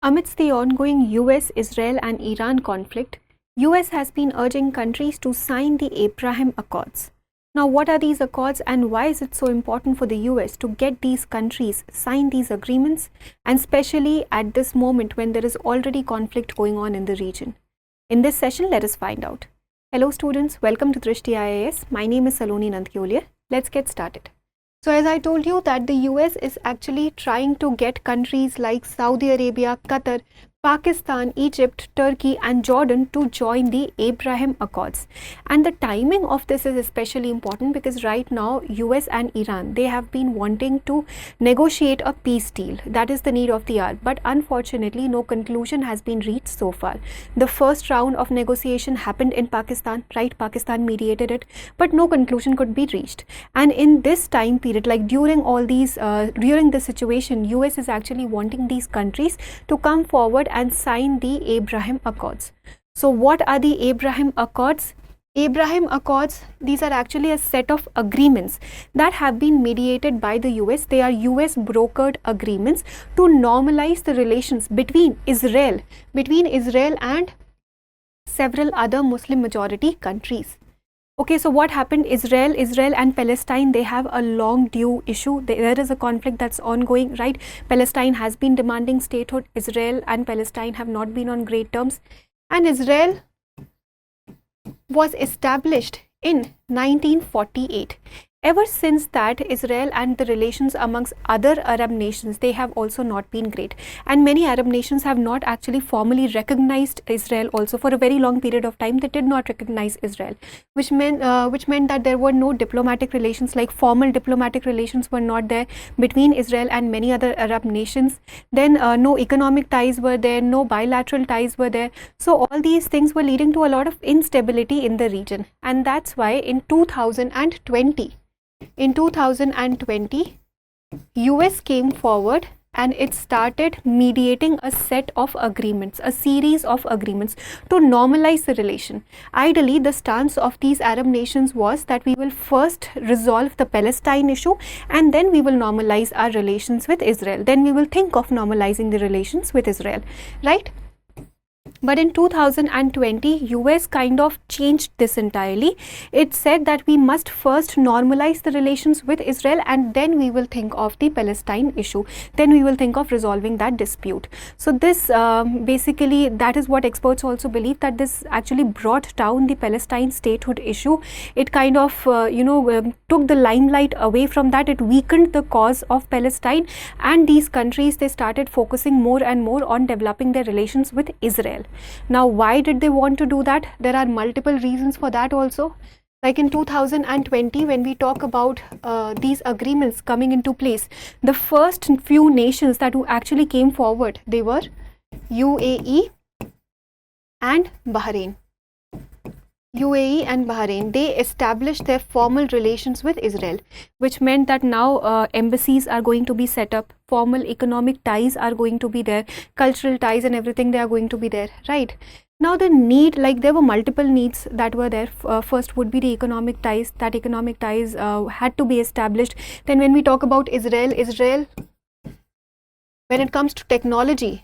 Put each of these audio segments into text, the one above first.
Amidst the ongoing US, Israel and Iran conflict, US has been urging countries to sign the Abraham Accords. Now, what are these accords and why is it so important for the US to get these countries sign these agreements, and especially at this moment when there is already conflict going on in the region? In this session, let us find out. Hello students, welcome to Drishti IAS. My name is Saloni Nandkyoliar. Let's get started. So as I told you that the US is actually trying to get countries like Saudi Arabia, Qatar, Pakistan, Egypt, Turkey and Jordan to join the Abraham Accords. And the timing of this is especially important because right now US and Iran, they have been wanting to negotiate a peace deal. That is the need of the hour. But unfortunately, no conclusion has been reached so far. The first round of negotiation happened in Pakistan, right? Pakistan mediated it, but no conclusion could be reached. And in this time period, like during all these, during this situation, US is actually wanting these countries to come forward and sign the Abraham Accords. So what are the Abraham Accords? Abraham Accords, these are actually a set of agreements that have been mediated by the US. They are US brokered agreements to normalize the relations between Israel and several other Muslim majority countries. Okay, so what happened? Israel and Palestine, they have a long due issue. There is a conflict that's ongoing, right? Palestine has been demanding statehood. Israel and Palestine have not been on great terms. And Israel was established in 1948. Ever since that, Israel and the relations amongst other Arab nations, they have also not been great. And many Arab nations have not actually formally recognized Israel also. For a very long period of time, they did not recognize Israel, which meant that there were no diplomatic relations, like formal diplomatic relations were not there between Israel and many other Arab nations. Then no economic ties were there, no bilateral ties were there. So all these things were leading to a lot of instability in the region. And that's why in 2020, US came forward and it started mediating a set of agreements, a series of agreements to normalize the relation. Ideally, the stance of these Arab nations was that we will first resolve the Palestine issue and then we will normalize our relations with Israel. Then we will think of normalizing the relations with Israel, right? But in 2020, US kind of changed this entirely. It said that we must first normalize the relations with Israel and then we will think of the Palestine issue. Then we will think of resolving that dispute. So this basically, that is what experts also believe, that this actually brought down the Palestine statehood issue. It kind of, took the limelight away from that. It weakened the cause of Palestine, and these countries, they started focusing more and more on developing their relations with Israel. Now, why did they want to do that? There are multiple reasons for that also. Like in 2020, when we talk about these agreements coming into place, the first few nations that actually came forward, they were UAE and Bahrain. They established their formal relations with Israel, which meant that now embassies are going to be set up, formal economic ties are going to be there, cultural ties and everything, they are going to be there, right? Now the need, like there were multiple needs that were there. First would be the economic ties. That economic ties had to be established. Then when we talk about Israel, when it comes to technology,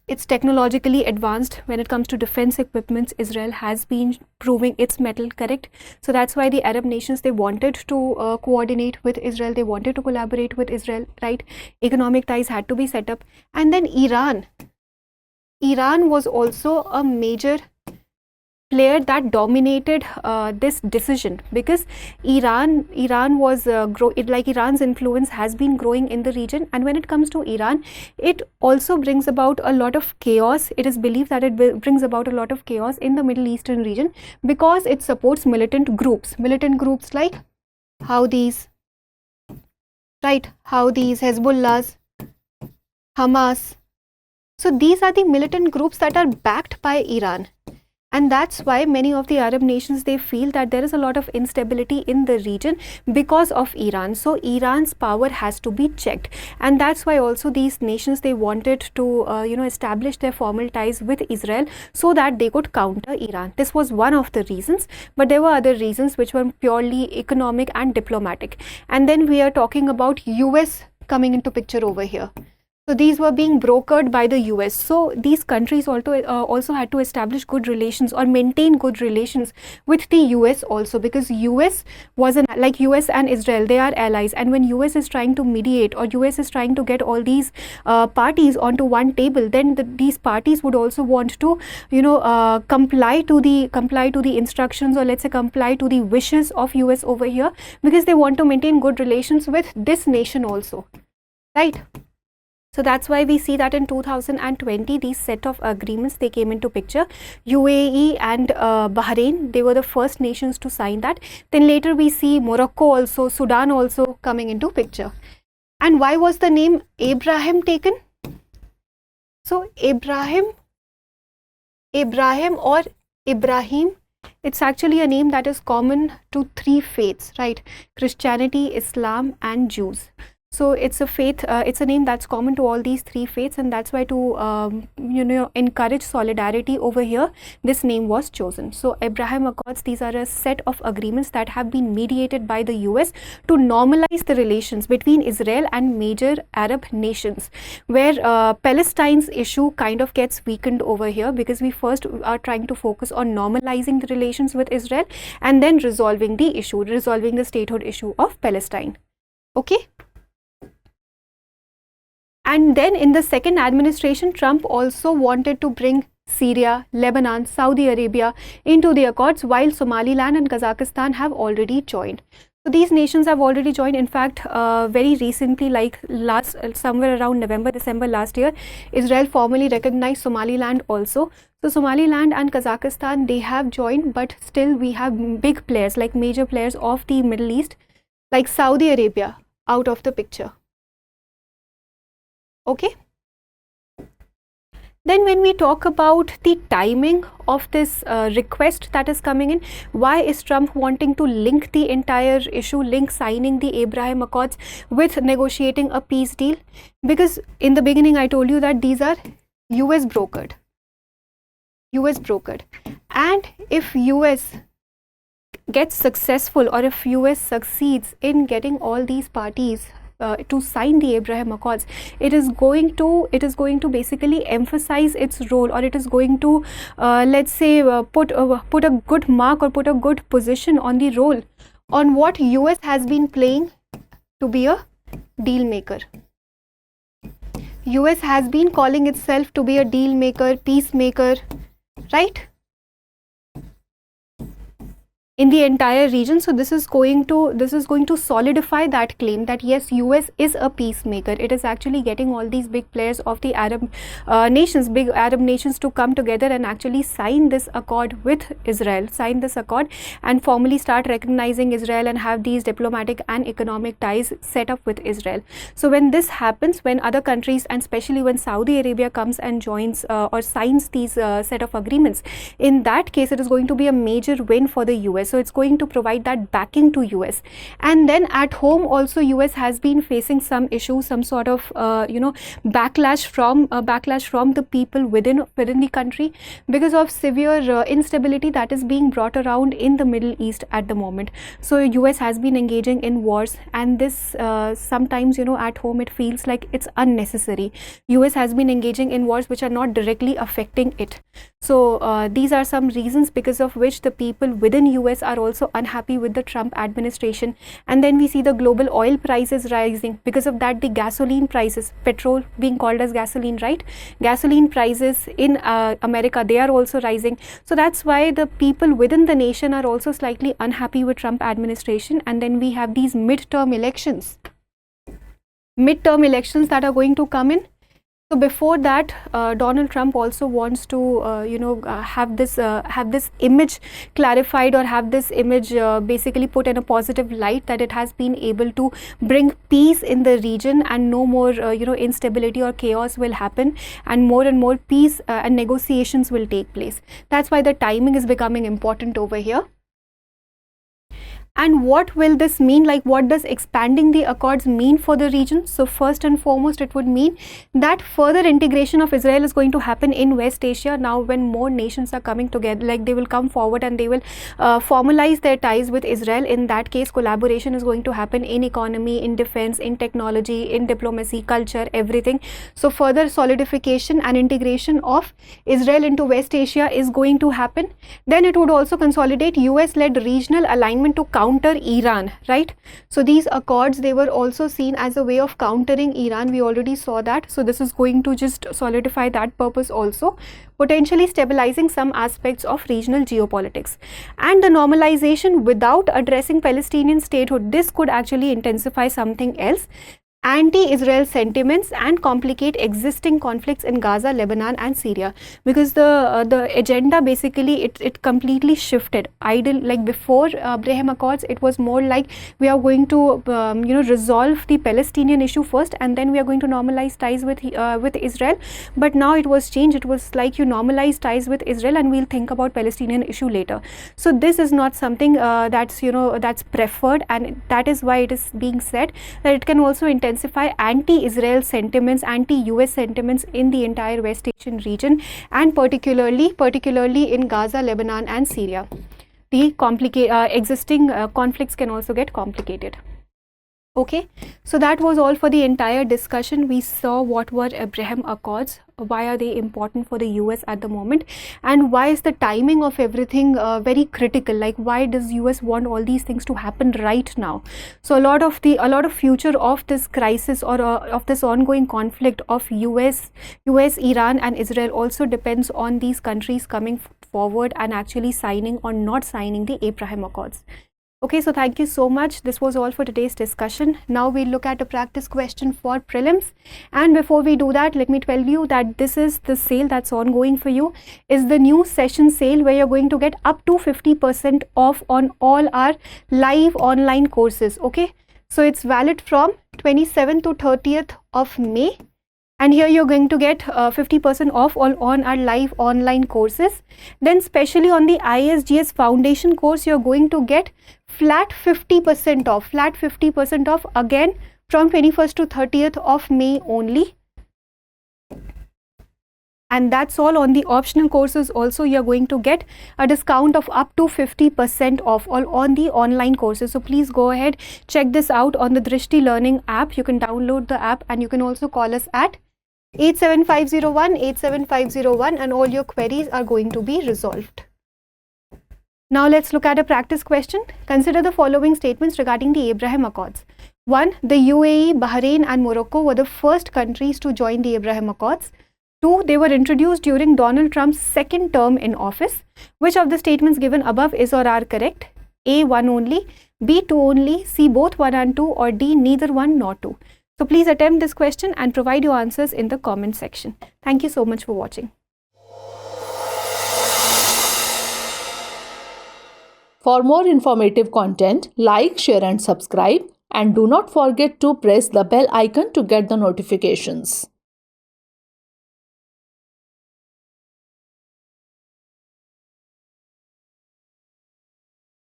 it's technologically advanced. When it comes to defense equipments, Israel has been proving its mettle, correct? So that's why the Arab nations, they wanted to coordinate with Israel. They wanted to collaborate with Israel, right? Economic ties had to be set up. And then Iran was also a major player that dominated this decision, because Iran was Iran's influence has been growing in the region, and when it comes to Iran, it also brings about a lot of chaos. It is believed that it brings about a lot of chaos in the Middle Eastern region because it supports militant groups like Houthis, right? Houthis, Hezbollahs, Hamas. So these are the militant groups that are backed by Iran. And that's why many of the Arab nations, they feel that there is a lot of instability in the region because of Iran. So Iran's power has to be checked. And that's why also these nations, they wanted to, establish their formal ties with Israel so that they could counter Iran. This was one of the reasons, but there were other reasons which were purely economic and diplomatic. And then we are talking about US coming into picture over here. So these were being brokered by the US. So these countries also had to establish good relations or maintain good relations with the US also, because US was like US and Israel, they are allies, and when US is trying to mediate or US is trying to get all these parties onto one table, then these parties would also want to comply to the instructions, or let's say comply to the wishes of US over here, because they want to maintain good relations with this nation also, right? So that's why we see that in 2020, these set of agreements, they came into picture. UAE and Bahrain, they were the first nations to sign that. Then later we see Morocco also, Sudan also coming into picture. And why was the name Abraham taken? So Abraham or Ibrahim, it's actually a name that is common to three faiths, right? Christianity, Islam and Jews. So it's a faith, it's a name that's common to all these three faiths, and that's why to encourage solidarity over here, this name was chosen. So Abraham Accords, these are a set of agreements that have been mediated by the US to normalize the relations between Israel and major Arab nations, where Palestine's issue kind of gets weakened over here, because we first are trying to focus on normalizing the relations with Israel and then resolving the statehood issue of Palestine. Okay. And then in the second administration, Trump also wanted to bring Syria, Lebanon, Saudi Arabia into the accords, while Somaliland and Kazakhstan have already joined. So these nations have already joined. In fact, very recently, like somewhere around November, December last year, Israel formally recognized Somaliland also. So Somaliland and Kazakhstan, they have joined, but still we have big players, like major players of the Middle East, like Saudi Arabia, out of the picture. Okay. Then when we talk about the timing of this request that is coming in, why is Trump wanting to link the entire issue, link signing the Abraham Accords with negotiating a peace deal? Because in the beginning I told you that these are US brokered. And if US gets successful, or if US succeeds in getting all these parties to sign the Abraham Accords, it is going to basically emphasize its role, or it is going to let's say put a good mark, or put a good position on the role on what US has been playing to be a deal maker. US has been calling itself to be a deal maker, peacemaker, right, in the entire region. So this is going to solidify that claim that yes, US is a peacemaker. It is actually getting all these big players of the Arab nations, big Arab nations, to come together and actually sign this accord with Israel, and formally start recognizing Israel and have these diplomatic and economic ties set up with Israel. So when this happens, when other countries, and especially when Saudi Arabia comes and joins or signs these set of agreements, in that case it is going to be a major win for the US. So it's going to provide that backing to US. And then at home also, US has been facing some issues, some sort of backlash from the people within the country, because of severe instability that is being brought around in the Middle East at the moment. So US has been engaging in wars, and this sometimes at home it feels like it's unnecessary. US has been engaging in wars which are not directly affecting it. So these are some reasons because of which the people within US are also unhappy with the Trump administration. And then we see the global oil prices rising. Because of that, the gasoline prices, petrol being called as gasoline, right? Gasoline prices in America, they are also rising. So that's why the people within the nation are also slightly unhappy with Trump administration. And then we have these midterm elections that are going to come in. So before that, Donald Trump also wants to, have this image clarified, or have this image basically put in a positive light, that it has been able to bring peace in the region, and no more, instability or chaos will happen, and more peace and negotiations will take place. That's why the timing is becoming important over here. And what will this mean? Like, what does expanding the accords mean for the region? So first and foremost, it would mean that further integration of Israel is going to happen in West Asia. Now when more nations are coming together, like they will come forward and they will formalize their ties with Israel. In that case, collaboration is going to happen in economy, in defense, in technology, in diplomacy, culture, everything. So further solidification and integration of Israel into West Asia is going to happen. Then it would also consolidate US-led regional alignment to counter Iran, right? So these accords, they were also seen as a way of countering Iran. We already saw that. So this is going to just solidify that purpose also, potentially stabilizing some aspects of regional geopolitics. And the normalization without addressing Palestinian statehood, this could actually intensify something else, anti-Israel sentiments, and complicate existing conflicts in Gaza, Lebanon and Syria, because the agenda basically it completely shifted. Like before Abraham Accords, it was more like we are going to resolve the Palestinian issue first, and then we are going to normalize ties with Israel. But now it was changed. It was like you normalize ties with Israel and we'll think about Palestinian issue later. So this is not something that's preferred, and that is why it is being said that it can also intensify anti-Israel sentiments, anti-US sentiments in the entire West Asian region, and particularly in Gaza, Lebanon and Syria. The existing conflicts can also get complicated. Okay, so that was all for the entire discussion. We saw what were Abraham Accords, why are they important for the US at the moment, and why is the timing of everything very critical. Like, why does US want all these things to happen right now? So a lot of future of this crisis or of this ongoing conflict of US, Iran and Israel also depends on these countries coming forward and actually signing or not signing the Abraham Accords. Okay, so thank you so much. This was all for today's discussion. Now we'll look at a practice question for prelims. And before we do that, let me tell you that this is the sale that's ongoing for you. Is the new session sale where you're going to get up to 50% off on all our live online courses. Okay, so it's valid from 27th to 30th of May. And here you're going to get 50% off on our live online courses. Then especially on the ISGS Foundation course, you're going to get flat 50% off, again from 21st to 30th of May only. And that's all. On the optional courses also, you're going to get a discount of up to 50% off all on the online courses. So please go ahead, check this out on the Drishti Learning app. You can download the app and you can also call us at 87501 and all your queries are going to be resolved. Now let's look at a practice question. Consider the following statements regarding the Abraham Accords. 1. The UAE, Bahrain and Morocco were the first countries to join the Abraham Accords. 2. They were introduced during Donald Trump's second term in office. Which of the statements given above is or are correct? A. 1 only, B. 2 only, C. both 1 and 2, or D. neither 1 nor 2. So please attempt this question and provide your answers in the comment section. Thank you so much for watching. For more informative content, like, share and subscribe, and do not forget to press the bell icon to get the notifications.